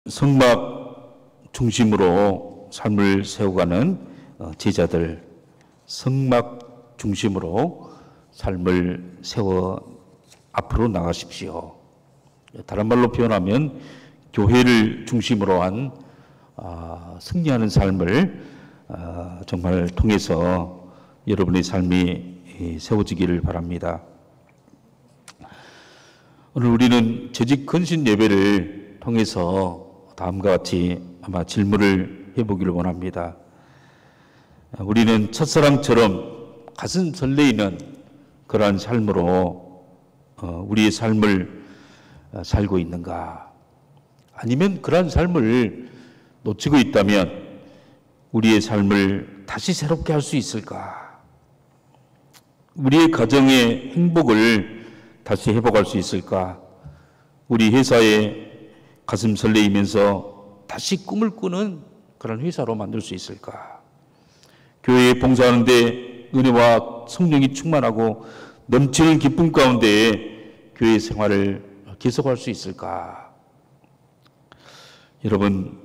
성막 중심으로 삶을 세워가는 제자들, 성막 중심으로 삶을 세워 앞으로 나가십시오. 다른 말로 표현하면 교회를 중심으로 한 승리하는 삶을 정말 통해서 여러분의 삶이 세워지기를 바랍니다. 오늘 우리는 재직 헌신 예배를 통해서 다음과 같이 아마 질문을 해보기를 원합니다. 우리는 첫사랑처럼 가슴 설레이는 그러한 삶으로 우리의 삶을 살고 있는가? 아니면 그러한 삶을 놓치고 있다면 우리의 삶을 다시 새롭게 할 수 있을까? 우리의 가정의 행복을 다시 회복할 수 있을까? 우리 회사에 가슴 설레이면서 다시 꿈을 꾸는 그런 회사로 만들 수 있을까? 교회에 봉사하는데 은혜와 성령이 충만하고 넘치는 기쁨 가운데 교회 생활을 계속할 수 있을까? 여러분,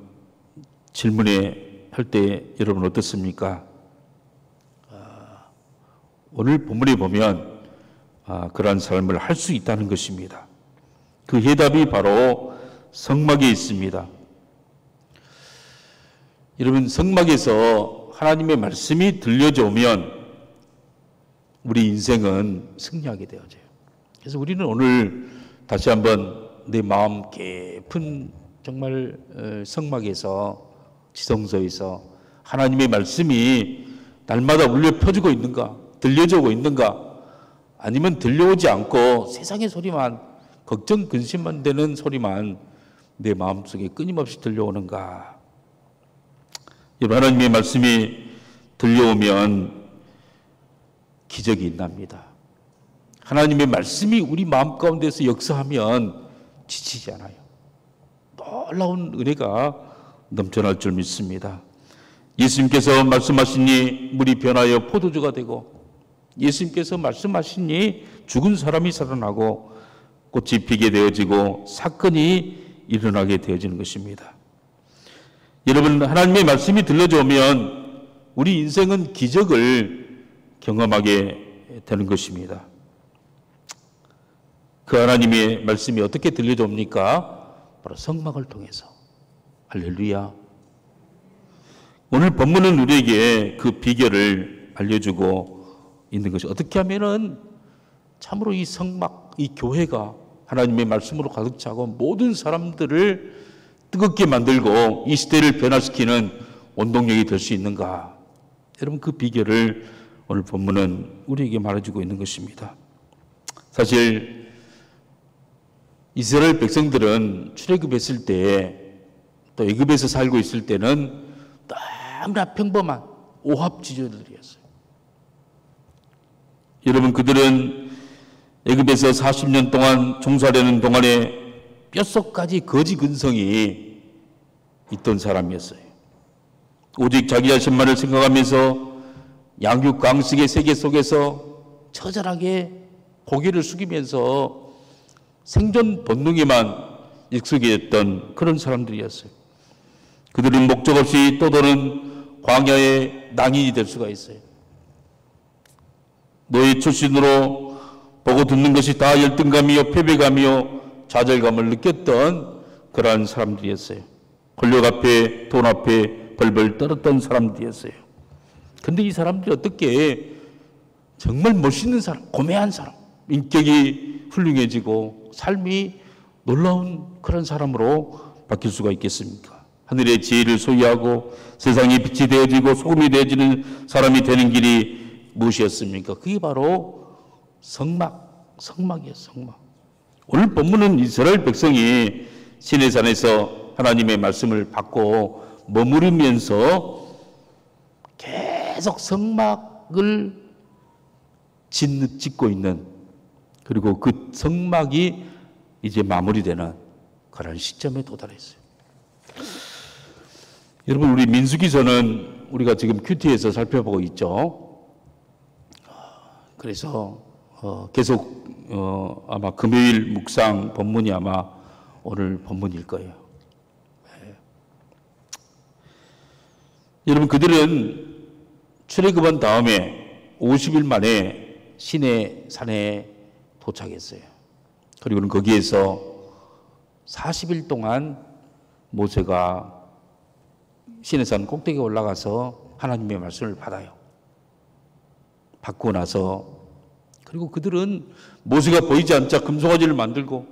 질문에 할 때 여러분 어떻습니까? 오늘 본문에 보면 그러한 삶을 할 수 있다는 것입니다. 그 해답이 바로 성막에 있습니다. 여러분, 성막에서 하나님의 말씀이 들려져 오면 우리 인생은 승리하게 되어져요. 그래서 우리는 오늘 다시 한번 내 마음 깊은 정말 성막에서, 지성소에서 하나님의 말씀이 날마다 울려 퍼지고 있는가, 들려주고 있는가, 아니면 들려오지 않고 세상의 소리만, 걱정 근심만 되는 소리만 내 마음속에 끊임없이 들려오는가? 하나님의 말씀이 들려오면 기적이 일어납니다. 하나님의 말씀이 우리 마음 가운데서 역사하면 지치지 않아요. 놀라운 은혜가 넘쳐날 줄 믿습니다. 예수님께서 말씀하시니 물이 변하여 포도주가 되고, 예수님께서 말씀하시니 죽은 사람이 살아나고 꽃이 피게 되어지고 사건이 일어나게 되어지는 것입니다. 여러분, 하나님의 말씀이 들려져 오면 우리 인생은 기적을 경험하게 되는 것입니다. 그 하나님의 말씀이 어떻게 들려져 옵니까? 바로 성막을 통해서. 할렐루야. 오늘 본문은 우리에게 그 비결을 알려주고 있는 것이, 어떻게 하면은 참으로 이 성막, 이 교회가 하나님의 말씀으로 가득 차고 모든 사람들을 뜨겁게 만들고 이 시대를 변화시키는 원동력이 될 수 있는가? 여러분, 그 비결을 오늘 본문은 우리에게 말해주고 있는 것입니다. 사실 이스라엘 백성들은 출애굽했을 때, 또 애굽에서 살고 있을 때는 너무나 평범한 오합지졸들이었어요. 여러분, 그들은 애굽에서 40년 동안 종살이하는 동안에 뼛속까지 거지 근성이 있던 사람이었어요. 오직 자기 자신만을 생각하면서 양육 강식의 세계 속에서 처절하게 고개를 숙이면서 생존 본능에만 익숙해졌던 그런 사람들이었어요. 그들은 목적 없이 떠도는 광야의 낭인이 될 수가 있어요. 노예 출신으로 보고 듣는 것이 다 열등감이요 패배감이요 좌절감을 느꼈던 그러한 사람들이었어요. 권력 앞에, 돈 앞에 벌벌 떨었던 사람들이었어요. 그런데 이 사람들이 어떻게 정말 멋있는 사람, 고매한 사람, 인격이 훌륭해지고 삶이 놀라운 그런 사람으로 바뀔 수가 있겠습니까? 하늘의 지혜를 소유하고 세상의 빛이 되어지고 소금이 되어지는 사람이 되는 길이 무엇이었습니까? 그게 바로 성막이에요, 성막. 오늘 본문은 이스라엘 백성이 시내산에서 하나님의 말씀을 받고 머무르면서 계속 성막을 짓고 있는, 그리고 그 성막이 이제 마무리되는 그런 시점에 도달했어요. 여러분, 우리 민수기서는 우리가 지금 큐티에서 살펴보고 있죠. 그래서 계속 아마 금요일 묵상 본문이 아마 오늘 본문일 거예요. 여러분, 그들은 출애굽한 다음에 50일 만에 시내 산에 도착했어요. 그리고는 거기에서 40일 동안 모세가 시내산 꼭대기에 올라가서 하나님의 말씀을 받아요. 받고 나서 그리고 그들은 모세가 보이지 않자 금송아지를 만들고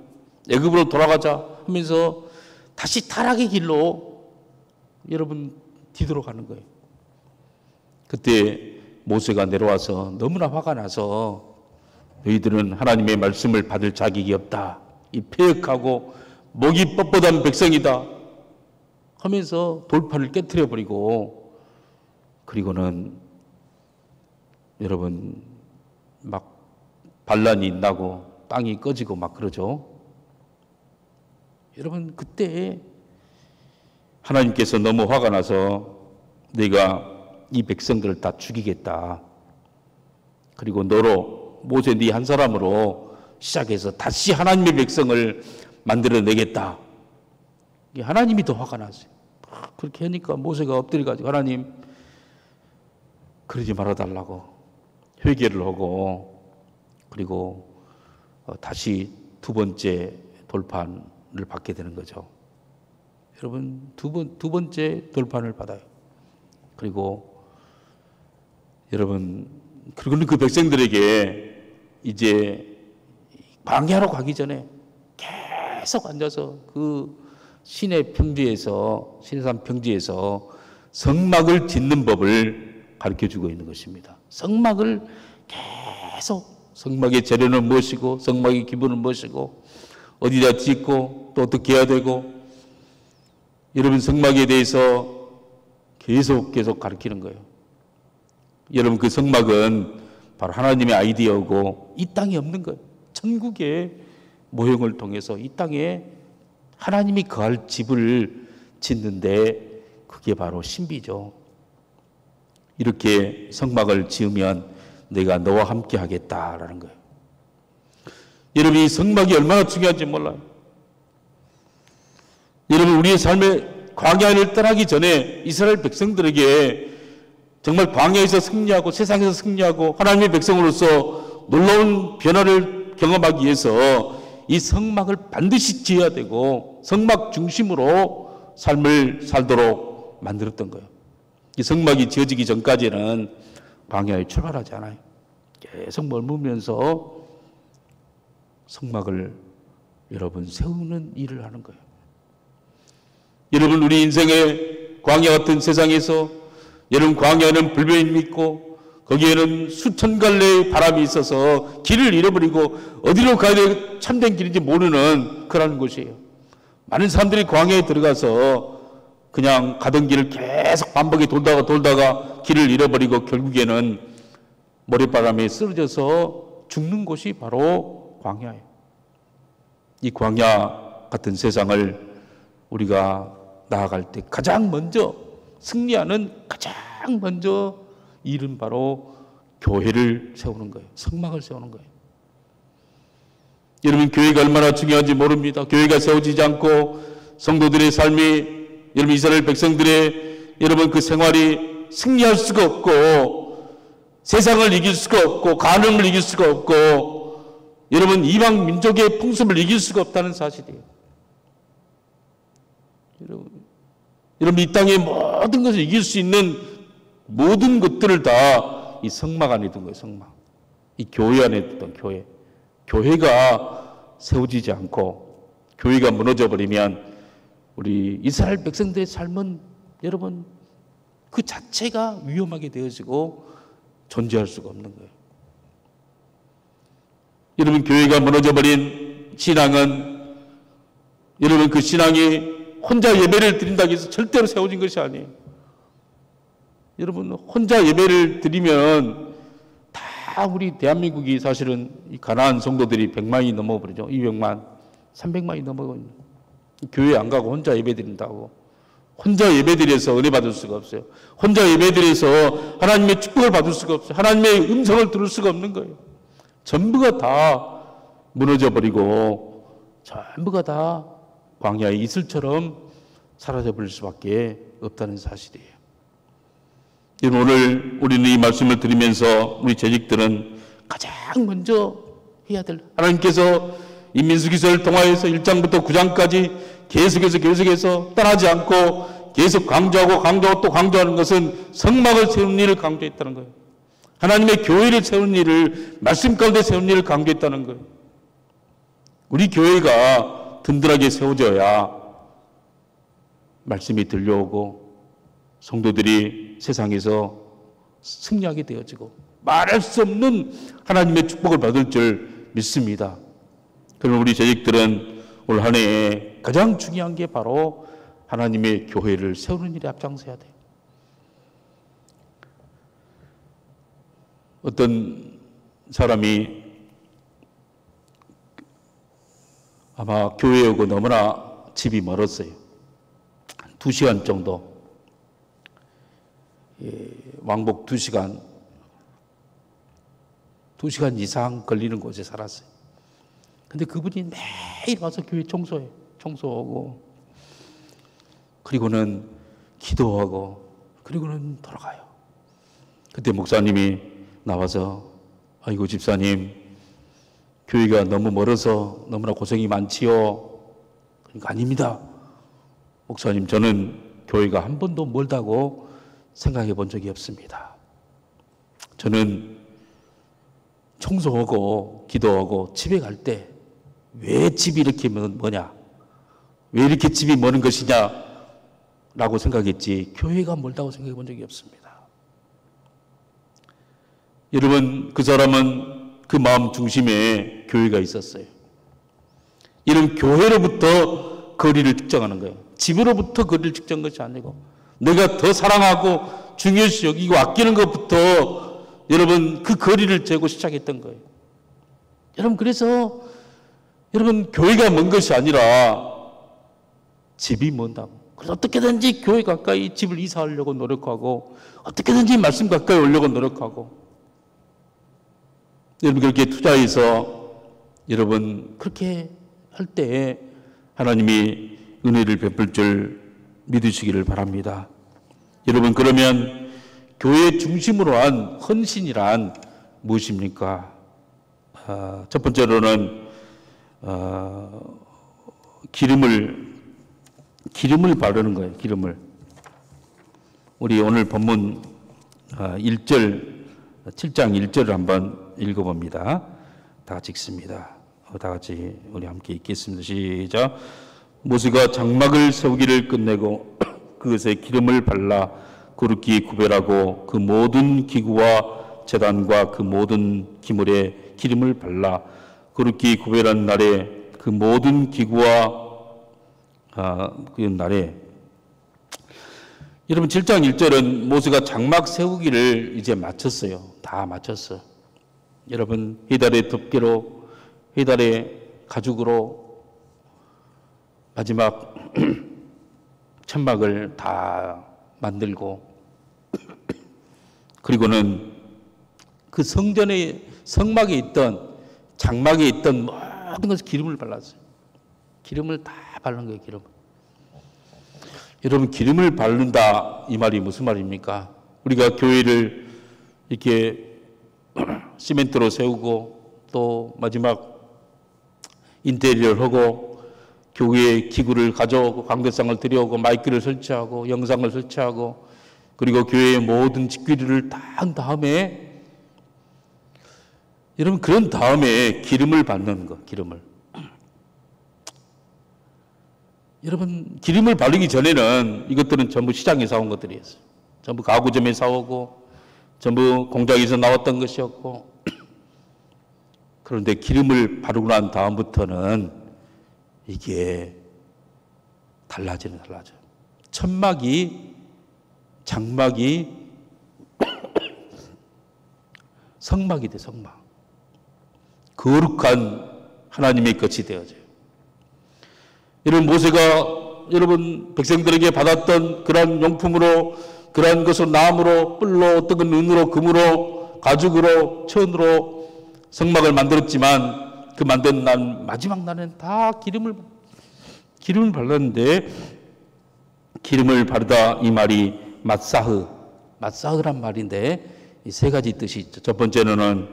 애굽으로 돌아가자 하면서 다시 타락의 길로 여러분 뒤돌아가는 거예요. 그때 모세가 내려와서 너무나 화가 나서 너희들은 하나님의 말씀을 받을 자격이 없다. 이 패역하고 목이 뻣뻣한 백성이다 하면서 돌판을 깨트려 버리고 그리고는 여러분 막 반란이 나고 땅이 꺼지고 막 그러죠. 여러분 그때 하나님께서 너무 화가 나서 내가 이 백성들을 다 죽이겠다. 그리고 너로 모세 네 한 사람으로 시작해서 다시 하나님의 백성을 만들어내겠다. 하나님이 더 화가 났어요. 그렇게 하니까 모세가 엎드려가지고 하나님 그러지 말아달라고 회개를 하고 그리고 다시 두 번째 돌판을 받게 되는 거죠. 여러분 두 번째 돌판을 받아요. 그리고 여러분 그리고는 그 백성들에게 이제 광야로 가기 전에 계속 앉아서 그 시내 평지에서 시내산 평지에서 성막을 짓는 법을 가르쳐주고 있는 것입니다. 성막을 계속 성막의 재료는 무엇이고 성막의 기본은 무엇이고 어디다 짓고 또 어떻게 해야 되고 여러분 성막에 대해서 계속 가르치는 거예요. 여러분 그 성막은 바로 하나님의 아이디어고 이 땅에 없는 거예요. 천국의 모형을 통해서 이 땅에 하나님이 거할 집을 짓는데 그게 바로 신비죠. 이렇게 성막을 지으면 내가 너와 함께 하겠다라는 거예요. 여러분 이 성막이 얼마나 중요한지 몰라요. 여러분 우리의 삶의 광야를 떠나기 전에 이스라엘 백성들에게 정말 광야에서 승리하고 세상에서 승리하고 하나님의 백성으로서 놀라운 변화를 경험하기 위해서 이 성막을 반드시 지어야 되고 성막 중심으로 삶을 살도록 만들었던 거예요. 이 성막이 지어지기 전까지는 광야에 출발하지 않아요. 계속 머무면서 성막을 여러분 세우는 일을 하는 거예요. 여러분 우리 인생의 광야 같은 세상에서 여러분 광야는 불변이 있고 거기에는 수천 갈래의 바람이 있어서 길을 잃어버리고 어디로 가야 될 참된 길인지 모르는 그런 곳이에요. 많은 사람들이 광야에 들어가서 그냥 가던 길을 계속 반복에 돌다가 길을 잃어버리고 결국에는 모래바람에 쓰러져서 죽는 곳이 바로 광야예요. 이 광야 같은 세상을 우리가 나아갈 때 가장 먼저 승리하는 가장 먼저 일은 바로 교회를 세우는 거예요. 성막을 세우는 거예요. 여러분 교회가 얼마나 중요한지 모릅니다. 교회가 세워지지 않고 성도들의 삶이 여러분 이스라엘 백성들의 여러분 그 생활이 승리할 수가 없고 세상을 이길 수가 없고 간음을 이길 수가 없고 여러분 이방 민족의 풍습을 이길 수가 없다는 사실이에요. 여러분 이 땅의 모든 것을 이길 수 있는 모든 것들을 다 이 성막 안에 둔 거예요. 성막. 이 교회 안에 둔 교회. 교회가 세워지지 않고 교회가 무너져 버리면 우리 이스라엘 백성들의 삶은 여러분 그 자체가 위험하게 되어지고 존재할 수가 없는 거예요. 여러분 교회가 무너져 버린 신앙은 여러분 그 신앙이 혼자 예배를 드린다고 해서 절대로 세워진 것이 아니에요. 여러분 혼자 예배를 드리면 다 우리 대한민국이 사실은 이 가난한 성도들이 100만이 넘어버리죠. 200만, 300만이 넘어버리죠. 교회 안 가고 혼자 예배 드린다고. 혼자 예배 드려서 은혜 받을 수가 없어요. 혼자 예배 드려서 하나님의 축복을 받을 수가 없어요. 하나님의 음성을 들을 수가 없는 거예요. 전부가 다 무너져 버리고 전부가 다 광야의 이슬처럼 사라져 버릴 수밖에 없다는 사실이에요. 여러분, 오늘 우리는 이 말씀을 들으면서 우리 재직들은 가장 먼저 해야 될, 하나님께서 이 민수기서를 통하여서 1장부터 9장까지 계속해서 떠나지 않고 계속 강조하고 또 강조하는 것은 성막을 세우는 일을 강조했다는 거예요. 하나님의 교회를 세우는 일을, 말씀 가운데 세우는 일을 강조했다는 거예요. 우리 교회가 든든하게 세워져야 말씀이 들려오고 성도들이 세상에서 승리하게 되어지고 말할 수 없는 하나님의 축복을 받을 줄 믿습니다. 그럼 우리 재직들은 올 한 해에 가장 중요한 게 바로 하나님의 교회를 세우는 일에 앞장서야 돼요. 어떤 사람이 아마 교회에 오고 너무나 집이 멀었어요. 2시간 정도, 왕복 2시간 이상 걸리는 곳에 살았어요. 근데 그분이 매일 와서 교회 청소해요. 청소하고, 그리고는 기도하고, 그리고는 돌아가요. 그때 목사님이 나와서, 아이고 집사님, 교회가 너무 멀어서 너무나 고생이 많지요. 그러니까 아닙니다. 목사님, 저는 교회가 한 번도 멀다고 생각해 본 적이 없습니다. 저는 청소하고 기도하고 집에 갈 때 왜 집이 이렇게 머냐? 왜 이렇게 집이 머는 것이냐? 라고 생각했지 교회가 멀다고 생각해 본 적이 없습니다. 여러분, 그 사람은 그 마음 중심에 교회가 있었어요. 이런 교회로부터 거리를 측정하는 거예요. 집으로부터 거리를 측정한 것이 아니고 내가 더 사랑하고 중요시 여기고 아끼는 것부터 여러분 그 거리를 재고 시작했던 거예요. 여러분, 그래서 여러분 교회가 먼 것이 아니라 집이 먼다고. 그래서 어떻게든지 교회 가까이 집을 이사하려고 노력하고 어떻게든지 말씀 가까이 오려고 노력하고 여러분 그렇게 투자해서 여러분 그렇게 할 때에 하나님이 은혜를 베풀 줄 믿으시기를 바랍니다. 여러분, 그러면 교회 중심으로 한 헌신이란 무엇입니까? 첫 번째로는 기름을 바르는 거예요. 기름을. 우리 오늘 본문 7장 1절을 한번 읽어봅니다. 다 같이 읽습니다. 다 같이 우리 함께 읽겠습니다. 시작. 모세가 장막을 세우기를 끝내고 그것에 기름을 발라 거룩히 구별하고 그 모든 기구와 제단과 그 모든 기물에 기름을 발라 거룩히 구별한 날에 그 모든 기구와 그 날에 여러분 7장 1절은 모세가 장막 세우기를 이제 마쳤어요. 다 마쳤어. 여러분 해달의 덮개로 해달의 가죽으로 마지막 천막을 다 만들고 그리고는 그 성전의 성막에 있던 장막에 있던 모든 것에 기름을 발랐어요. 기름을 다 바른 거예요. 기름. 여러분 기름을 바른다 이 말이 무슨 말입니까? 우리가 교회를 이렇게 시멘트로 세우고 또 마지막 인테리어를 하고 교회의 기구를 가져오고 광대상을 들여오고 마이크를 설치하고 영상을 설치하고 그리고 교회의 모든 직귀들을 다 한 다음에 여러분 그런 다음에 기름을 받는 거. 기름을. 여러분 기름을 바르기 전에는 이것들은 전부 시장에 사온 것들이었어요. 전부 가구점에 사오고 전부 공장에서 나왔던 것이었고 그런데 기름을 바르고 난 다음부터는 이게 달라져요. 천막이 장막이 성막이 돼. 성막. 거룩한 하나님의 것이 되어져요. 여러분 모세가 여러분 백성들에게 받았던 그러한 용품으로 그러한 것을 나무로 뿔로 뜨거운 은으로 금으로 가죽으로 천으로 성막을 만들었지만 그 만든 날 마지막 날은 다 기름을 발랐는데 기름을 바르다 이 말이 마사흐 맞싸으란 말인데 이 세 가지 뜻이 있죠. 첫 번째는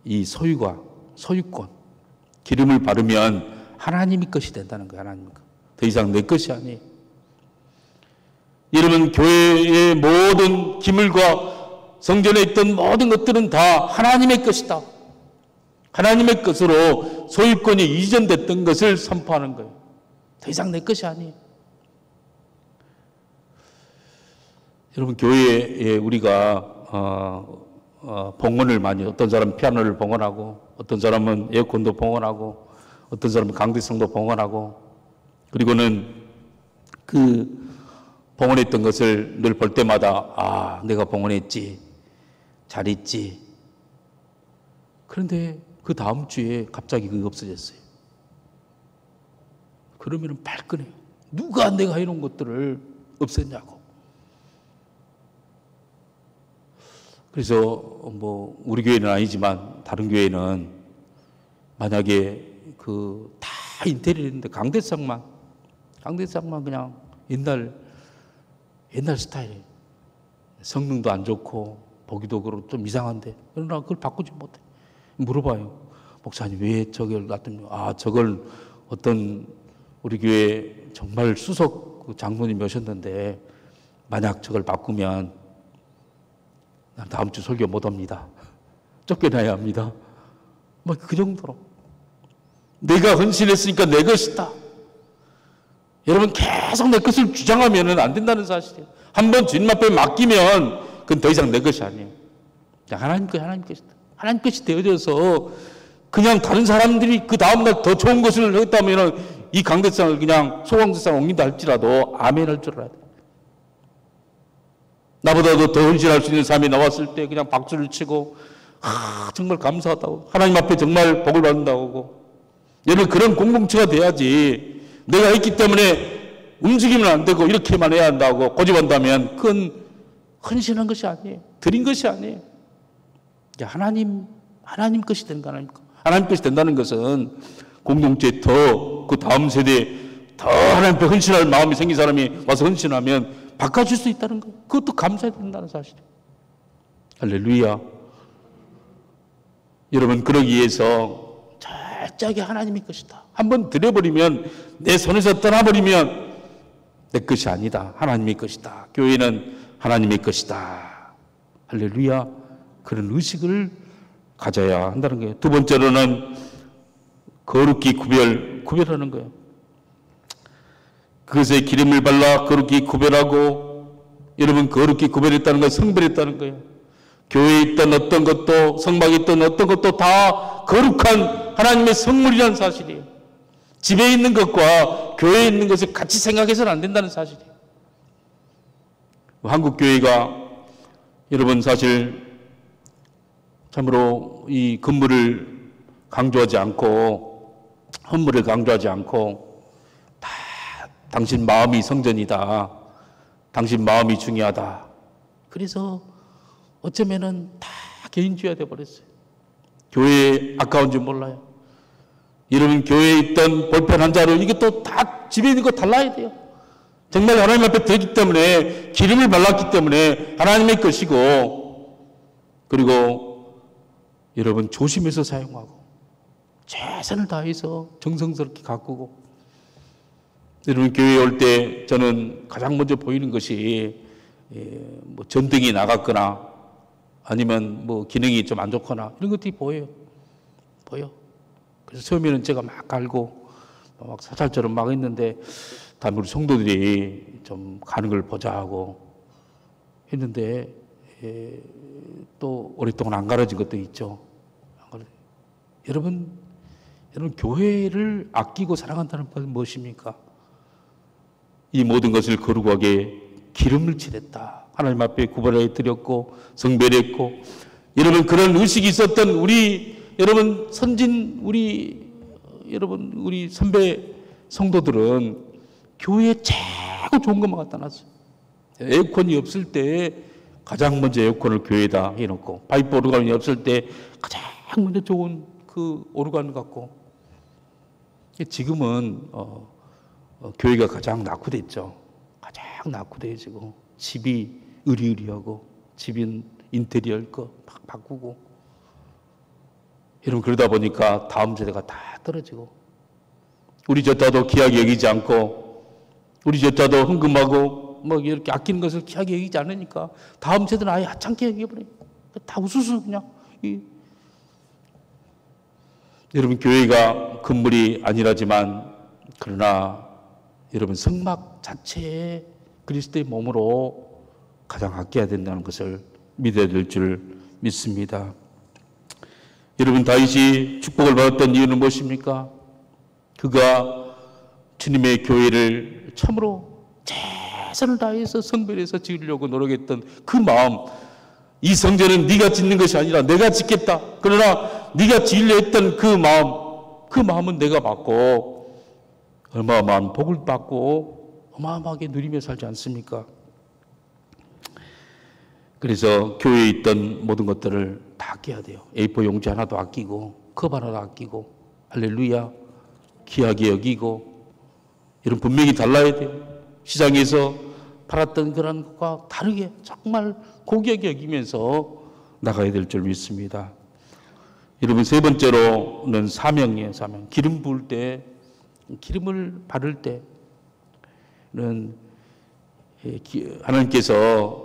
이 소유권, 기름을 바르면 하나님의 것이 된다는 거예요. 하나님 것. 더 이상 내 것이 아니에요. 여러분, 교회의 모든 기물과 성전에 있던 모든 것들은 다 하나님의 것이다. 하나님의 것으로 소유권이 이전됐던 것을 선포하는 거예요. 더 이상 내 것이 아니에요. 여러분, 교회에 우리가 봉헌을 많이, 어떤 사람은 피아노를 봉헌하고, 어떤 사람은 에어컨도 봉헌하고, 어떤 사람은 강대상도 봉헌하고, 그리고는 그 봉헌했던 것을 늘 볼 때마다 내가 봉헌했지, 잘했지. 그런데 그 다음 주에 갑자기 그게 없어졌어요. 그러면 발끈해요. 누가 내가 해놓은 것들을 없앴냐고. 그래서 뭐 우리 교회는 아니지만 다른 교회는 만약에 그 다 인테리어인데 강대상만 그냥 옛날 스타일이에요. 성능도 안 좋고 보기도 그렇고 좀 이상한데 그러나 그걸 바꾸지 못해. 물어봐요. 목사님 왜 저걸 놨더니 저걸 어떤 우리 교회 정말 수석 장로님이 오셨는데 만약 저걸 바꾸면 난 다음 주 설교 못 합니다. 쫓겨나야 합니다. 뭐 그 정도로. 내가 헌신했으니까 내 것이다. 여러분 계속 내 것을 주장하면 안 된다는 사실이에요. 한번 주님 앞에 맡기면 그건 더 이상 내 것이 아니에요. 하나님 것이다. 하나님 것이 되어져서 그냥 다른 사람들이 그 다음날 더 좋은 것을 했다면 이 강대상을 그냥 소강대상을 옮긴다 할지라도 아멘 할 줄 알아야 돼요. 나보다도 더 헌신할 수 있는 사람이 나왔을 때 그냥 박수를 치고 정말 감사하다고 하나님 앞에 정말 복을 받는다고 하고 여러분 그런 공동체가 돼야지 내가 있기 때문에 움직이면 안 되고 이렇게만 해야 한다고 고집한다면 그건 헌신한 것이 아니에요. 드린 것이 아니에요. 하나님 것이 되는 거 아닙니까? 하나님 것이 된다는 것은 공동체에 더 그 다음 세대에 더 하나님 앞에 헌신할 마음이 생긴 사람이 와서 헌신하면 바꿔줄 수 있다는 거. 그것도 감사해야 된다는 사실이에요. 할렐루야. 여러분 그러기 위해서 철저하게 하나님의 것이다. 한번 드려버리면 내 손에서 떠나버리면 내 것이 아니다. 하나님의 것이다. 교회는 하나님의 것이다. 할렐루야. 그런 의식을 가져야 한다는 거예요. 두 번째로는 거룩히 구별하는 거예요. 그것에 기름을 발라 거룩히 구별하고 여러분 거룩히 구별했다는 건 성별했다는 거예요. 교회에 있던 어떤 것도 성막에 있던 어떤 것도 다 거룩한 하나님의 성물이라는 사실이에요. 집에 있는 것과 교회에 있는 것을 같이 생각해서는 안 된다는 사실이에요. 한국 교회가 여러분 사실 참으로 이 건물을 강조하지 않고 헌물을 강조하지 않고 다 당신 마음이 성전이다. 당신 마음이 중요하다. 그래서 어쩌면은 다 개인주의가 되어버렸어요. 교회에 아까운 줄 몰라요. 여러분 교회에 있던 볼펜 한 자루 이것도 다 집에 있는 거 달라야 돼요. 정말 하나님 앞에 되기 때문에 기름을 발랐기 때문에 하나님의 것이고 그리고 여러분 조심해서 사용하고 최선을 다해서 정성스럽게 가꾸고 여러분 교회에 올 때 저는 가장 먼저 보이는 것이 뭐 전등이 나갔거나 아니면 뭐 기능이 좀 안 좋거나 이런 것들이 보여. 그래서 처음에는 제가 막 갈고 막 사찰처럼 막 했는데 다음에 우리 성도들이 좀 가는 걸 보자 하고 했는데 또 오랫동안 안 가려진 것도 있죠. 여러분 교회를 아끼고 사랑한다는 것은 무엇입니까? 이 모든 것을 거룩하게 기름을 칠했다. 하나님 앞에 구별해 드렸고 성별했고 여러분 그런 의식이 있었던 우리 여러분 선진 우리 선배 성도들은 교회에 최고 좋은 것만 갖다 놨어요. 에어컨이 없을 때 가장 먼저 에어컨을 교회에다 해놓고 파이프 오르간이 없을 때 가장 먼저 좋은 그 오르간 갖고 지금은 교회가 가장 낙후됐죠. 가장 낙후돼지고 집이 의리의리하고 집인 인테리어 거 막 바꾸고 여러분 그러다 보니까 다음 세대가 다 떨어지고 우리 조차도 귀하게 여기지 않고 우리 조차도 헌금하고 뭐 이렇게 아끼는 것을 귀하게 여기지 않으니까 다음 세대는 아예 하찮게 여겨버려요. 다 우수수 그냥. 여러분 교회가 건물이 아니라지만 그러나 여러분 성막 자체에 그리스도의 몸으로 가장 아껴야 된다는 것을 믿어야 될 줄 믿습니다. 여러분 다윗이 축복을 받았던 이유는 무엇입니까? 그가 주님의 교회를 참으로 최선을 다해서 성별해서 지으려고 노력했던 그 마음, 이 성전은 네가 짓는 것이 아니라 내가 짓겠다. 그러나 네가 지으려 했던 그 마음은 내가 받고 어마어마한 복을 받고 어마어마하게 누리며 살지 않습니까? 그래서 교회에 있던 모든 것들을 다 아껴야 돼요. A4 용지 하나도 아끼고 컵 하나도 아끼고 할렐루야 귀하게 여기고 이런 분명히 달라야 돼요. 시장에서 팔았던 그런 것과 다르게 정말 고귀하게 여기면서 나가야 될 줄 믿습니다. 여러분 세 번째로는 사명이에요. 사명. 기름 부을 때 기름을 바를 때는 하나님께서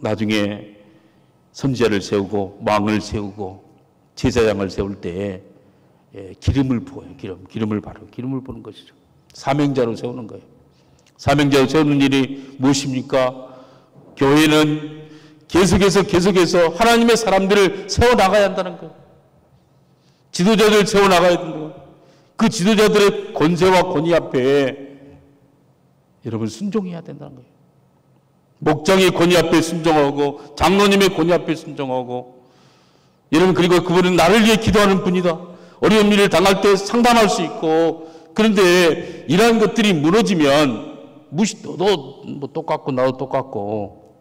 나중에 선지자를 세우고 왕을 세우고 제사장을 세울 때 기름을 부어요. 기름을 바르고 기름을 부는 것이죠. 사명자로 세우는 거예요. 사명자로 세우는 일이 무엇입니까? 교회는 계속해서 하나님의 사람들을 세워나가야 한다는 거예요. 지도자들을 세워나가야 된다는 거예요. 그 지도자들의 권세와 권위 앞에 여러분 순종해야 된다는 거예요. 목장의 권위 앞에 순종하고 장로님의 권위 앞에 순종하고 여러분 그리고 그분은 나를 위해 기도하는 분이다. 어려운 일을 당할 때 상담할 수 있고 그런데 이러한 것들이 무너지면 너도 뭐 똑같고 나도 똑같고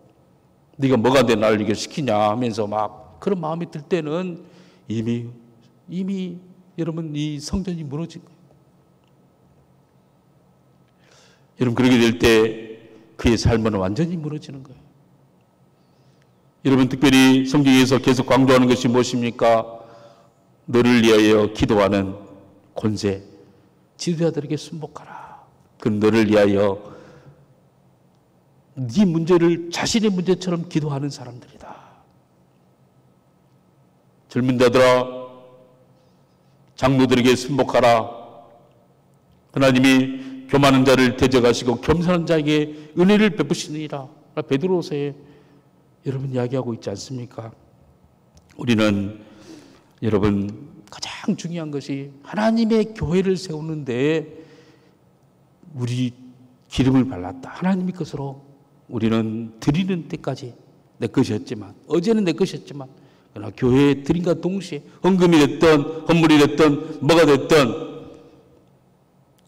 네가 뭐가 돼 나를 이거 시키냐 하면서 막 그런 마음이 들 때는 이미 여러분 이 성전이 무너진 거예요. 여러분 그렇게 될 때 그의 삶은 완전히 무너지는 거예요. 여러분 특별히 성경에서 계속 강조하는 것이 무엇입니까? 너를 위하여 기도하는 권세, 지도자들에게 순복하라. 그럼 너를 위하여 네 문제를 자신의 문제처럼 기도하는 사람들이다. 젊은 자들아, 장로들에게 순복하라. 하나님이 교만한 자를 대적하시고 겸손한 자에게 은혜를 베푸시느니라. 베드로서에 여러분 이야기하고 있지 않습니까? 우리는 여러분 가장 중요한 것이 하나님의 교회를 세우는데 우리 기름을 발랐다. 하나님의 것으로 우리는 드리는 때까지 내 것이었지만 어제는 내 것이었지만 그러나 교회에 드림과 동시에 헌금이 됐든 헌물이 됐든 뭐가 됐든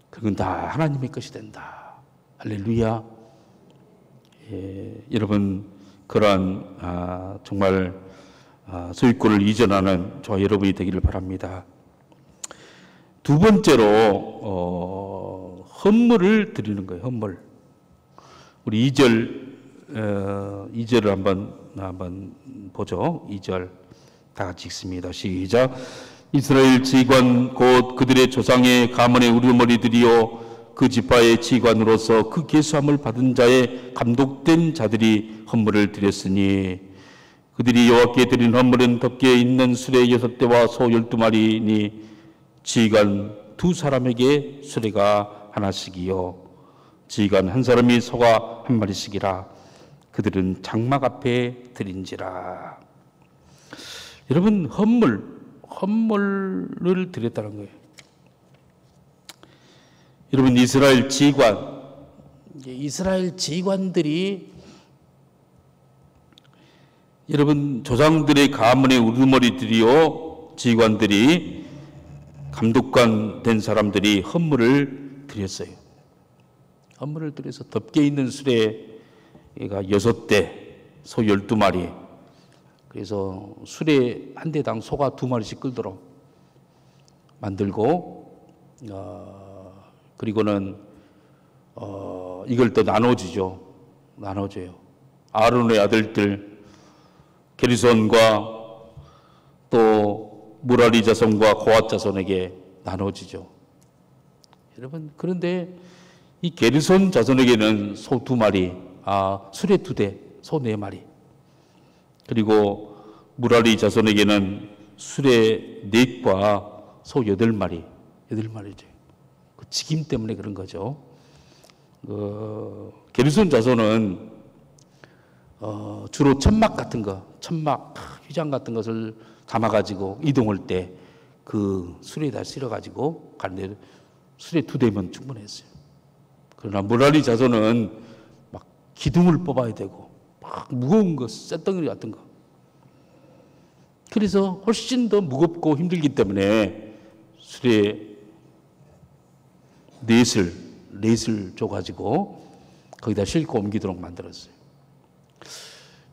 그건 다 하나님의 것이 된다. 할렐루야. 여러분 그러한 정말 소유권을 이전하는 저와 여러분이 되기를 바랍니다. 두 번째로 헌물을 드리는 거예요. 헌물. 우리 2절을 한번 보죠. 2절 다 같이 읽습니다. 시작. 이스라엘 지휘관 곧 그들의 조상의 가문의 우두머리들이요 그 지파의 지휘관으로서 그 계수함을 받은 자의 감독된 자들이 헌물을 드렸으니 그들이 여호와께 드린 헌물은 덮개 있는 수레 6대와 소 12마리니 지휘관 2사람에게 수레가 하나씩이요 지휘관 한 사람이 소가 한 마리씩이라 그들은 장막 앞에 드린지라. 여러분 헌물을 드렸다는 거예요. 여러분 이스라엘 지휘관들이 여러분 조상들의 가문의 우두머리들이요 지휘관들이 감독관 된 사람들이 헌물을 드렸어요. 헌물을 드려서 덮개 있는 수레가 6대, 소 12마리. 그래서 수레 한 대당 소가 2마리씩 끌도록 만들고 그리고는 이걸 또 나눠줘요. 아론의 아들들 게르손과 또 무라리 자손과 고핫 자손에게 나눠지죠. 여러분, 그런데 이 게르손 자손에게는 소 2마리, 수레 2대, 소 4마리, 그리고 무라리 자손에게는 수레 4과 소 8마리, 8마리죠. 그 직임 때문에 그런 거죠. 게르손 자손은 주로 천막 같은 거, 천막, 휘장 같은 것을 담아가지고 이동할 때 그 수레에다 실어가지고 가는데 수레 2대면 충분했어요. 그러나 무라리 자손은 막 기둥을 뽑아야 되고 막 무거운 거, 쇳덩어리 같은 거. 그래서 훨씬 더 무겁고 힘들기 때문에 수레 넷을 줘가지고 거기다 싣고 옮기도록 만들었어요.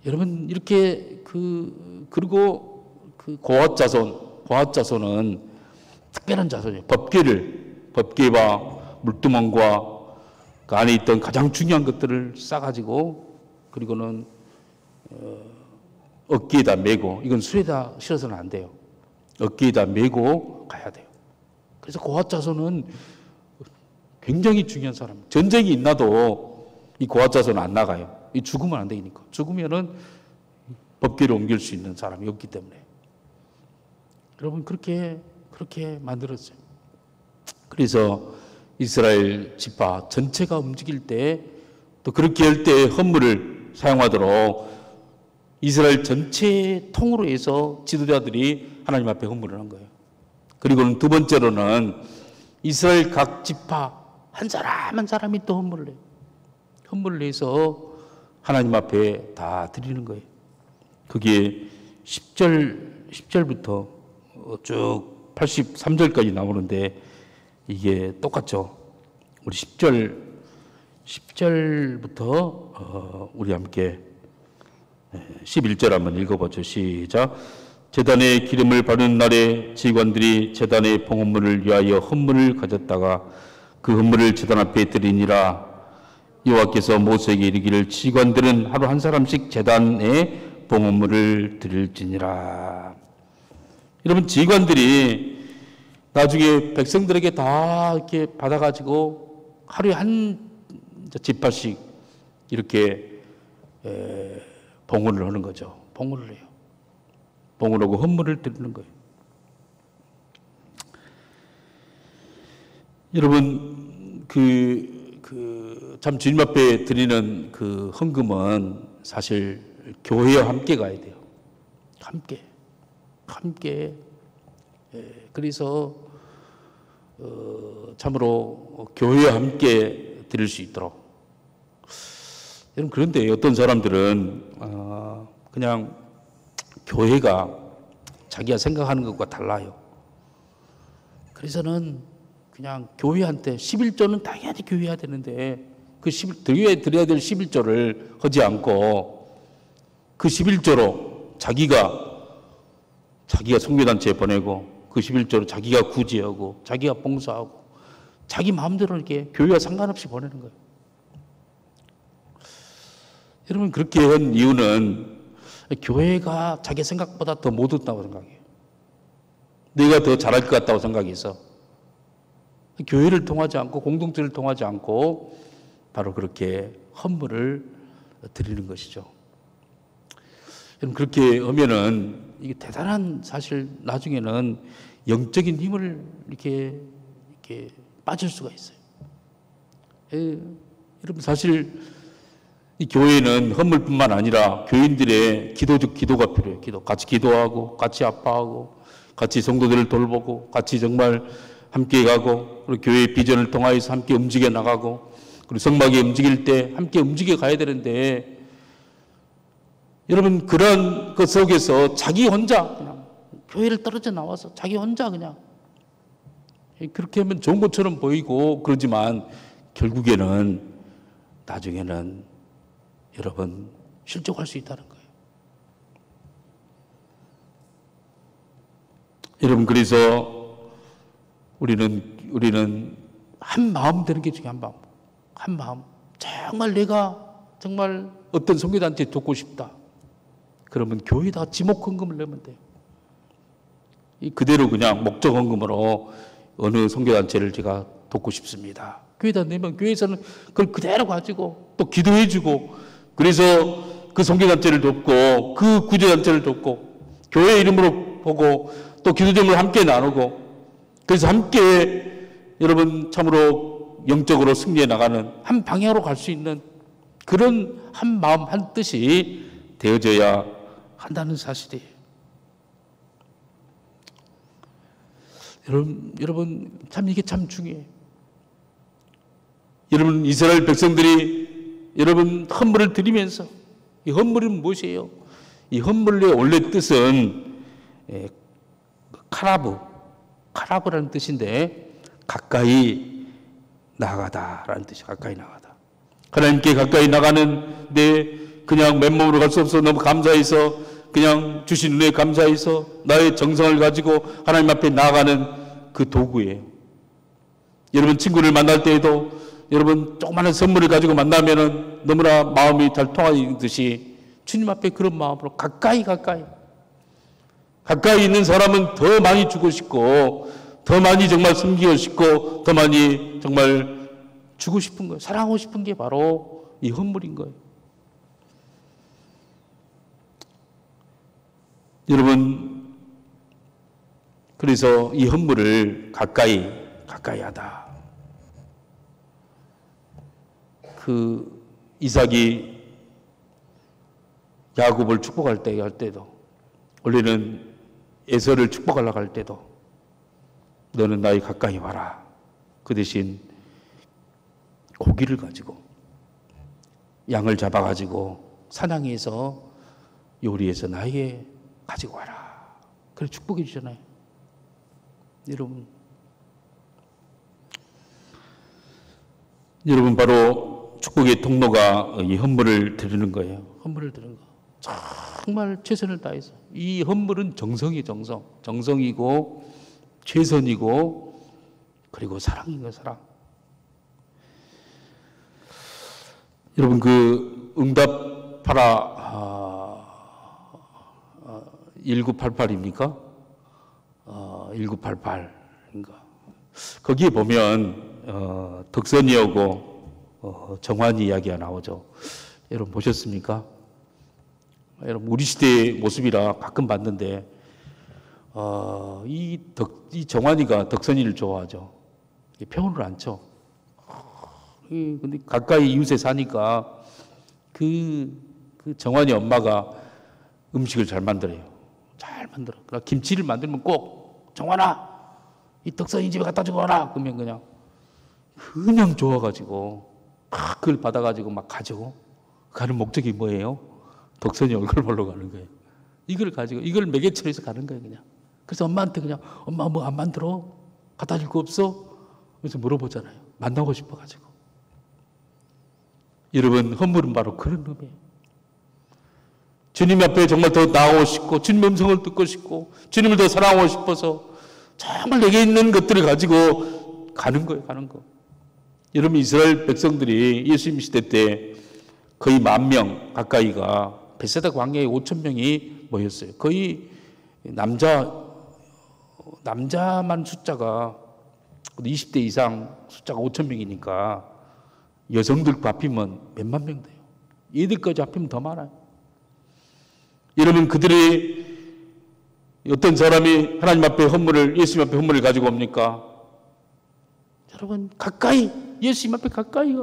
여러분, 이렇게 그리고 그 고핫 자손은 특별한 자손이에요. 법궤와 물두멍과 그 안에 있던 가장 중요한 것들을 싸가지고, 그리고는 어깨에다 메고, 이건 수레에다 실어서는 안 돼요. 어깨에다 메고 가야 돼요. 그래서 고핫 자손은 굉장히 중요한 사람. 전쟁이 있나도 이 고핫 자손은 안 나가요. 이 죽으면 안 되니까. 죽으면은 법궤를 옮길 수 있는 사람이 없기 때문에. 여러분, 그렇게 만들었어요. 그래서 이스라엘 지파 전체가 움직일 때, 또 그렇게 할 때 헌물을 사용하도록 이스라엘 전체 통으로 해서 지도자들이 하나님 앞에 헌물을 한 거예요. 그리고는 두 번째로는 이스라엘 각 지파 한 사람 한 사람이 또 헌물을 해요. 헌물을 해서 하나님 앞에 다 드리는 거예요. 그게 10절부터 쭉 83절까지 나오는데 이게 똑같죠. 우리 10절부터 우리 함께 11절 한번 읽어보죠. 시작. 제단에 기름을 바르는 날에 지휘관들이 제단의 봉헌물을 위하여 헌물을 가졌다가 그 헌물을 제단 앞에 드리니라. 여호와께서 모세에게 이르기를 지휘관들은 하루 한 사람씩 제단에 봉헌물을 드릴지니라. 여러분, 지휘관들이 나중에 백성들에게 다 이렇게 받아가지고 하루에 한 지파씩 이렇게 봉헌을 하는 거죠. 봉헌을 해요. 봉헌하고 헌물을 드리는 거예요. 여러분, 참 주님 앞에 드리는 그 헌금은 사실 교회와 함께 가야 돼요. 함께. 그래서 참으로 교회와 함께 드릴 수 있도록. 여러분, 그런데 어떤 사람들은 그냥 교회가 자기가 생각하는 것과 달라요. 그래서는 그냥 교회한테 11조는 당연히 교회해야 되는데 그 교회에 드려야 될 11조를 하지 않고 그 11조로 자기가 선교단체에 보내고 그 11조로 자기가 구제하고 자기가 봉사하고 자기 마음대로 이렇게 교회와 상관없이 보내는 거예요. 여러분, 그렇게 한 이유는 교회가 자기 생각보다 더 못 얻다고 생각해요. 내가 더 잘할 것 같다고 생각해서 교회를 통하지 않고 공동체를 통하지 않고 바로 그렇게 헌물을 드리는 것이죠. 여러분, 그렇게 하면은 이게 대단한, 사실 나중에는 영적인 힘을 이렇게 빠질 수가 있어요. 여러분, 사실 이 교회는 헌물뿐만 아니라 교인들의 기도가 필요해요. 같이 기도하고, 같이 아파하고, 같이 성도들을 돌보고, 같이 정말 함께 가고, 그리고 교회의 비전을 통하여서 함께 움직여 나가고, 그리고 성막이 움직일 때 함께 움직여 가야 되는데, 여러분, 그런 것 속에서 자기 혼자 그냥 교회를 떨어져 나와서 자기 혼자 그냥 그렇게 하면 좋은 것처럼 보이고 그러지만 결국에는 나중에는 여러분 실족할 수 있다는 거예요. 여러분, 그래서 우리는 한 마음 되는 게 중요한 마음. 한 마음. 정말 내가 정말 어떤 선교단체 돕고 싶다. 그러면 교회에다 지목 헌금을 내면 돼요. 그대로 그냥 목적 헌금으로 어느 선교단체를 제가 돕고 싶습니다. 교회에다 내면 교회에서는 그걸 그대로 가지고 또 기도해주고, 그래서 그 선교단체를 돕고 그 구제단체를 돕고 교회 이름으로 보고 또 기도제목을 함께 나누고, 그래서 함께 여러분 참으로 영적으로 승리해 나가는 한 방향으로 갈 수 있는 그런 한 마음 한 뜻이 되어져야 한다는 사실이에요. 여러분 참 이게 참 중요해요. 여러분 이스라엘 백성들이 여러분 헌물을 드리면서, 이 헌물은 무엇이에요? 이 헌물의 원래 뜻은 카라브라는 뜻인데 가까이 나가다라는 뜻이 가까이 나가다. 하나님께 가까이 나가는데 그냥 맨몸으로 갈 수 없어 너무 감사해서 그냥 주신 은혜에 감사해서 나의 정성을 가지고 하나님 앞에 나아가는 그 도구예요. 여러분 친구를 만날 때에도 여러분 조그마한 선물을 가지고 만나면은 너무나 마음이 잘 통하듯이 주님 앞에 그런 마음으로 가까이 있는 사람은 더 많이 주고 싶고 더 많이 정말 섬기고 싶고 더 많이 정말 주고 싶은 거예요. 사랑하고 싶은 게 바로 이 헌물인 거예요. 여러분 그래서 이 헌물을 가까이 하다. 그 이삭이 야곱을 축복할 때도 원래는 에서를 축복하려고 할 때도 너는 나에 가까이 와라. 그 대신 고기를 가지고 양을 잡아가지고 사냥해서 요리해서 나에게 가지고 와라. 그래 축복해 주잖아요. 여러분 바로 축복의 통로가 이 헌물을 드리는 거예요. 헌물을 드리는 거. 정말 최선을 다해서. 이 헌물은 정성이고 최선이고 그리고 사랑인 거예요. 사랑. 여러분 그 응답하라 1988입니까? 1988인가? 거기에 보면 덕선이하고 정환이 이야기가 나오죠. 여러분 보셨습니까? 여러분 우리 시대의 모습이라 가끔 봤는데 이 정환이가 덕선이를 좋아하죠. 평온을 안 쳐. 근데 가까이 이웃에 사니까 그 정환이 엄마가 음식을 잘 만들어요. 잘 만들어. 그러니까 김치를 만들면 꼭 정환아 이 덕선이 집에 갖다 주고 와라. 그러면 그냥 좋아가지고 그걸 받아가지고 막 가지고 가는 목적이 뭐예요? 덕선이 얼굴 보러 가는 거예요. 이걸 가지고 이걸 매개체로 해서 가는 거예요. 그냥. 그래서 엄마한테 그냥 엄마 뭐 안 만들어? 갖다 줄 거 없어? 그래서 물어보잖아요. 만나고 싶어가지고. 여러분 헌물은 바로 그런 의미예요. 주님 앞에 정말 더 나오고 싶고 주님의 음성을 듣고 싶고 주님을 더 사랑하고 싶어서 정말 내게 있는 것들을 가지고 가는 거예요. 가는 거. 여러분 이스라엘 백성들이 예수님 시대 때 거의 10,000명 가까이가 베세다 광야에 5,000명이 모였어요. 거의 남자만 숫자가 20대 이상 숫자가 5,000명이니까 여성들 합히면 몇만 명 돼요. 얘들까지 합히면 더 많아요. 여러분 그들이 어떤 사람이 하나님 앞에 헌물을 예수님 앞에 헌물을 가지고 옵니까? 여러분 가까이 예수님 앞에 가까이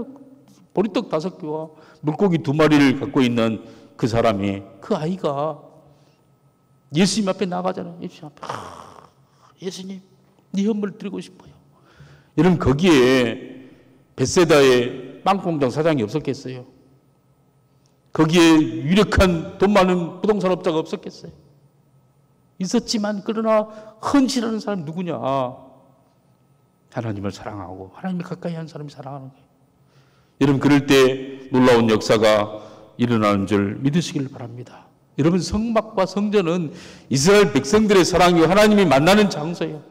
보리떡 5개와 물고기 2마리를 갖고 있는 그 사람이 그 아이가 예수님 앞에 나가잖아요. 예수님 앞에 예수님 네 헌물을 드리고 싶어요. 여러분 거기에 벳세다의 빵공장 사장이 없었겠어요? 거기에 유력한 돈 많은 부동산 업자가 없었겠어요? 있었지만 그러나 헌신하는 사람이 누구냐? 하나님을 사랑하고 하나님을 가까이 하는 사람이 사랑하는 거예요. 여러분 그럴 때 놀라운 역사가 일어나는 줄 믿으시길 바랍니다. 여러분 성막과 성전은 이스라엘 백성들의 사랑이고 하나님이 만나는 장소예요.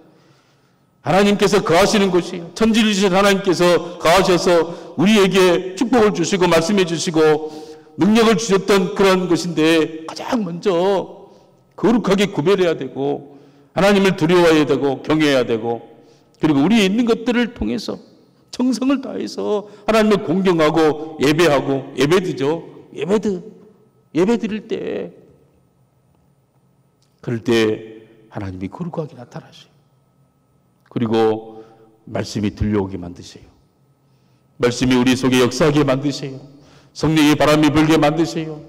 하나님께서 거하시는 곳이에요. 천지를 주신 하나님께서 거하셔서 우리에게 축복을 주시고 말씀해 주시고 능력을 주셨던 그런 것인데 가장 먼저 거룩하게 구별해야 되고 하나님을 두려워해야 되고 경외해야 되고 그리고 우리에 있는 것들을 통해서 정성을 다해서 하나님을 공경하고 예배하고 예배드죠. 예배 드릴 때 그럴 때 하나님이 거룩하게 나타나셔요. 그리고 말씀이 들려오게 만드세요. 말씀이 우리 속에 역사하게 만드세요. 성령의 바람이 불게 만드세요.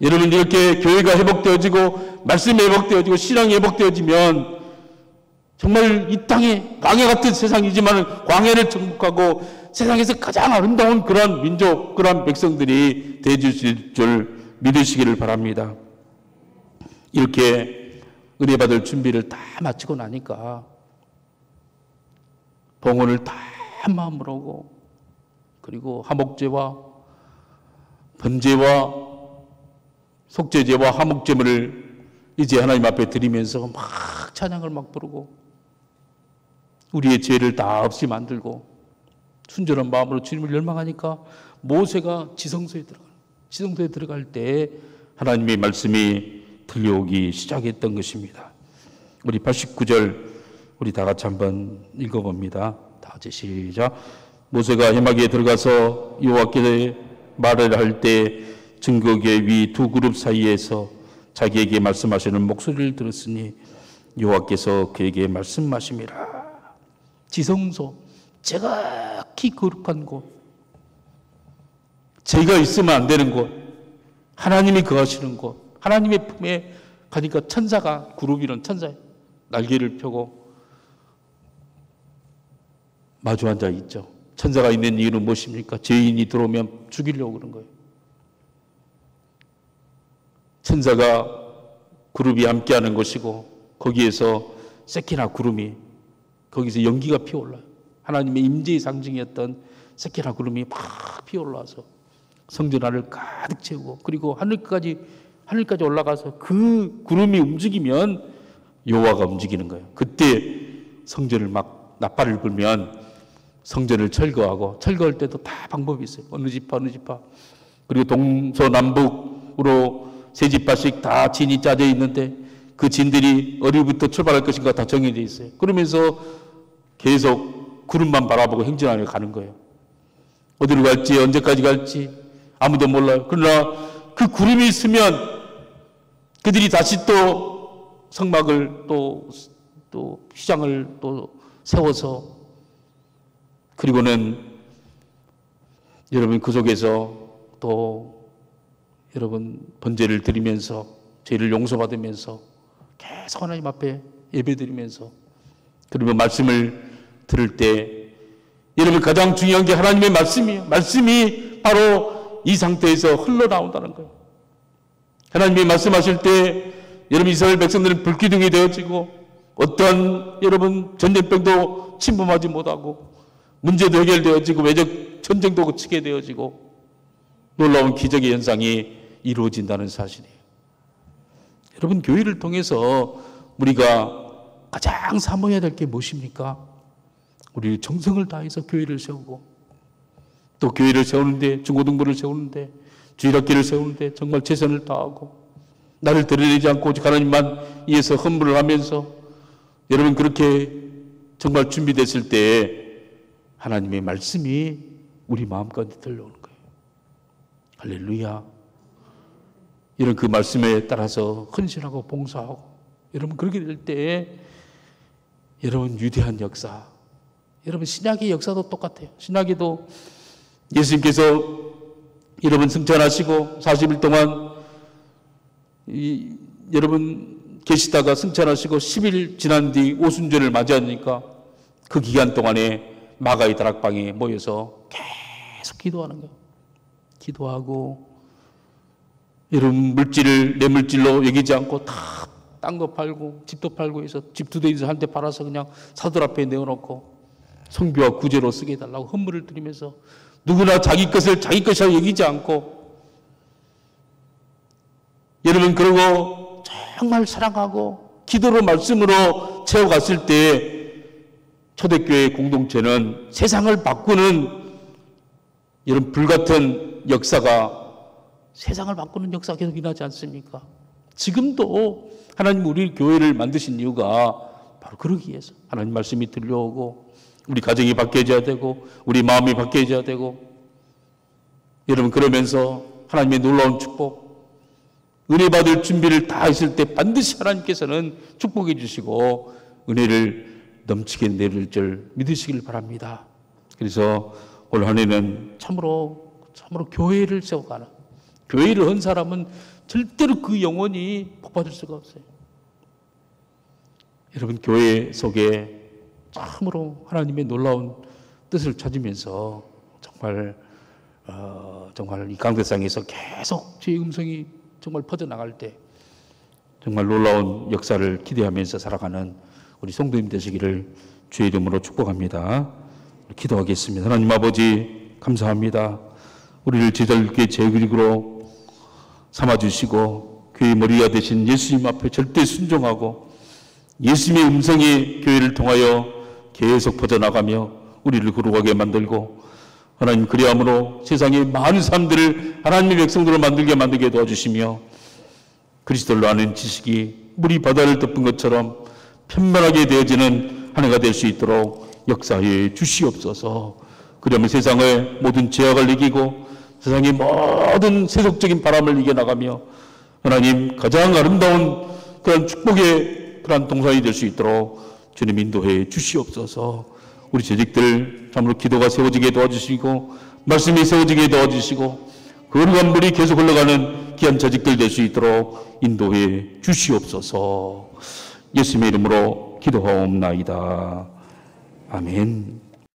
여러분 이렇게 교회가 회복되어지고 말씀이 회복되어지고 신앙이 회복되어지면 정말 이 땅에 광야 같은 세상이지만 광야를 정복하고 세상에서 가장 아름다운 그런 민족, 그런 백성들이 되어주실 줄 믿으시기를 바랍니다. 이렇게 은혜 받을 준비를 다 마치고 나니까 봉헌을 다 한 마음으로 하고 그리고 화목제와 번제와 속죄제와 화목제물을 이제 하나님 앞에 드리면서 막 찬양을 막 부르고 우리의 죄를 다 없이 만들고 순전한 마음으로 주님을 열망하니까 모세가 지성소에 들어갈 때 하나님의 말씀이 들려오기 시작했던 것입니다. 우리 89절 우리 다 같이 한번 읽어봅니다. 다 같이 시작. 모세가 회막에 들어가서 여호와께 말을 할 때 증거계 위 두 그룹 사이에서 자기에게 말씀하시는 목소리를 들었으니 여호와께서 그에게 말씀하심이라. 지성소, 제각기 거룩한 곳, 죄가 있으면 안 되는 곳, 하나님이 거하시는 곳, 하나님의 품에 가니까 천사가 그룹이란 천사의 날개를 펴고 마주 앉아 있죠. 천사가 있는 이유는 무엇입니까? 죄인이 들어오면 죽이려고 그런 거예요. 천사가 그룹이 함께하는 것이고 거기에서 세키나 구름이 거기서 연기가 피어올라요. 하나님의 임재의 상징이었던 세키나 구름이 막 피어올라서 성전 안을 가득 채우고 그리고 하늘까지 올라가서 그 구름이 움직이면 여호와가 움직이는 거예요. 그때 성전을 막 나팔을 불면 성전을 철거하고 철거할 때도 다 방법이 있어요. 어느 지파 그리고 동서남북으로 세 지파씩 다 진이 짜져 있는데 그 진들이 어디부터 출발할 것인가 다 정해져 있어요. 그러면서 계속 구름만 바라보고 행진하며 가는 거예요. 어디로 갈지 언제까지 갈지 아무도 몰라요. 그러나 그 구름이 있으면 그들이 다시 또 성막을 또 휘장을 또 세워서 그리고는 여러분 그 속에서 또 여러분 번제를 드리면서 죄를 용서받으면서 계속 하나님 앞에 예배드리면서 그리고 말씀을 들을 때 여러분 가장 중요한 게 하나님의 말씀이에요. 말씀이 바로 이 상태에서 흘러나온다는 거예요. 하나님이 말씀하실 때 여러분 이스라엘 백성들은 불기둥이 되어지고 어떠한 여러분 전염병도 침범하지 못하고 문제도 해결되어지고 외적 전쟁도 그치게 되어지고 놀라운 기적의 현상이 이루어진다는 사실이에요. 여러분 교회를 통해서 우리가 가장 사모해야 될 게 무엇입니까? 우리 정성을 다해서 교회를 세우고 또 교회를 세우는데 중고등부를 세우는데 주일학교를 세우는데 정말 최선을 다하고 나를 드러내지 않고 오직 하나님만 위해서 헌물을 하면서 여러분 그렇게 정말 준비됐을 때 하나님의 말씀이 우리 마음 가운데 들려오는 거예요. 할렐루야. 이런 그 말씀에 따라서 헌신하고 봉사하고 여러분 그렇게 될 때 여러분 위대한 역사, 여러분 신약의 역사도 똑같아요. 신약에도 예수님께서 여러분 승천하시고 40일 동안 여러분 계시다가 승천하시고 10일 지난 뒤 오순절을 맞이하니까 그 기간 동안에 마가의 다락방에 모여서 계속 기도하는 거예요. 기도하고 여러분 물질을 내 물질로 여기지 않고 다 딴 거 팔고 집도 팔고 해서 집 두 대에서 한 대 팔아서 그냥 사들 앞에 내어놓고 성비와 구제로 쓰게 해달라고 헌물을 드리면서 누구나 자기 것을 자기 것이라고 여기지 않고 여러분 그러고 정말 사랑하고 기도로 말씀으로 채워갔을 때 초대교회 공동체는 세상을 바꾸는 이런 불같은 역사가, 세상을 바꾸는 역사가 계속 일어나지 않습니까? 지금도 하나님 우리 교회를 만드신 이유가 바로 그러기 위해서. 하나님 말씀이 들려오고 우리 가정이 바뀌어져야 되고 우리 마음이 바뀌어져야 되고, 여러분 그러면서 하나님의 놀라운 축복, 은혜 받을 준비를 다 했을 때 반드시 하나님께서는 축복해 주시고 은혜를 넘치게 내릴 줄 믿으시길 바랍니다. 그래서 올 한 해는 참으로 교회를 세워가는, 교회를 한 사람은 절대로 그 영혼이 복받을 수가 없어요. 여러분 교회 속에 참으로 하나님의 놀라운 뜻을 찾으면서 정말 이 강대상에서 계속 주의 음성이 정말 퍼져나갈 때 정말 놀라운 역사를 기대하면서 살아가는 우리 성도님 되시기를 주의 이름으로 축복합니다. 기도하겠습니다. 하나님 아버지 감사합니다. 우리를 제자교회 제그리그로 삼아주시고 교회 머리가 되신 예수님 앞에 절대 순종하고 예수님의 음성이 교회를 통하여 계속 퍼져나가며 우리를 거룩하게 만들고, 하나님 그리함으로 세상의 많은 사람들을 하나님의 백성들로 만들게 도와주시며 그리스도를 아는 지식이 물이 바다를 덮은 것처럼 편만하게 되어지는 한 해가 될 수 있도록 역사해 주시옵소서. 그러면 세상의 모든 죄악을 이기고 세상의 모든 세속적인 바람을 이겨나가며 하나님 가장 아름다운 그런 축복의 그런 동산이 될 수 있도록 주님 인도해 주시옵소서. 우리 재직들 참으로 기도가 세워지게 도와주시고 말씀이 세워지게 도와주시고 거룩한 물이 계속 흘러가는 귀한 재직들 될 수 있도록 인도해 주시옵소서. 예수님의 이름으로 기도하옵나이다. 아멘.